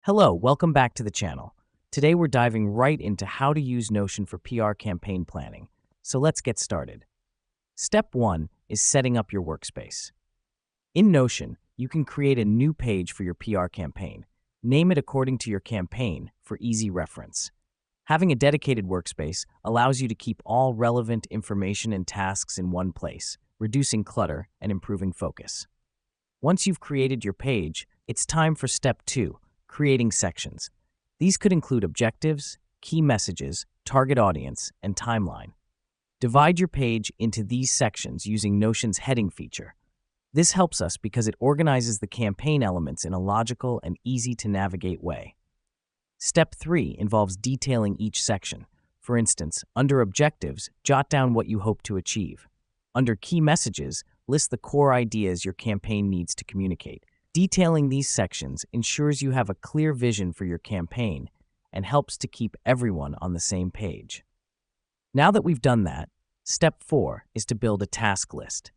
Hello, welcome back to the channel. Today we're diving right into how to use Notion for PR campaign planning. So let's get started. Step 1 is setting up your workspace. In Notion, you can create a new page for your PR campaign. Name it according to your campaign for easy reference. Having a dedicated workspace allows you to keep all relevant information and tasks in one place, reducing clutter and improving focus. Once you've created your page, it's time for step 2, creating sections. These could include objectives, key messages, target audience, and timeline. Divide your page into these sections using Notion's heading feature. This helps us because it organizes the campaign elements in a logical and easy-to-navigate way. Step 3 involves detailing each section. For instance, under Objectives, jot down what you hope to achieve. Under Key Messages, list the core ideas your campaign needs to communicate. Detailing these sections ensures you have a clear vision for your campaign and helps to keep everyone on the same page. Now that we've done that, step 4 is to build a task list.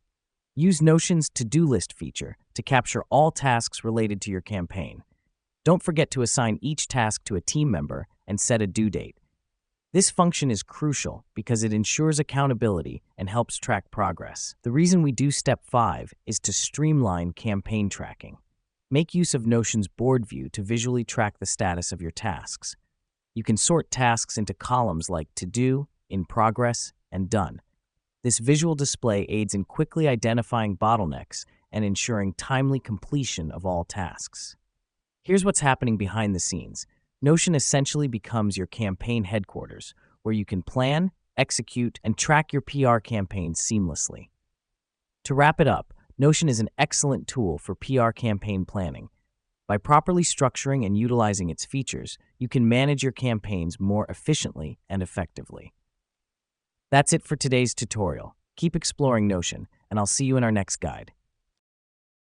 Use Notion's to-do list feature to capture all tasks related to your campaign. Don't forget to assign each task to a team member and set a due date. This function is crucial because it ensures accountability and helps track progress. The reason we do step 5 is to streamline campaign tracking. Make use of Notion's board view to visually track the status of your tasks. You can sort tasks into columns like To Do, In Progress, and Done. This visual display aids in quickly identifying bottlenecks and ensuring timely completion of all tasks. Here's what's happening behind the scenes. Notion essentially becomes your campaign headquarters, where you can plan, execute, and track your PR campaigns seamlessly. To wrap it up, Notion is an excellent tool for PR campaign planning. By properly structuring and utilizing its features, you can manage your campaigns more efficiently and effectively. That's it for today's tutorial. Keep exploring Notion, and I'll see you in our next guide.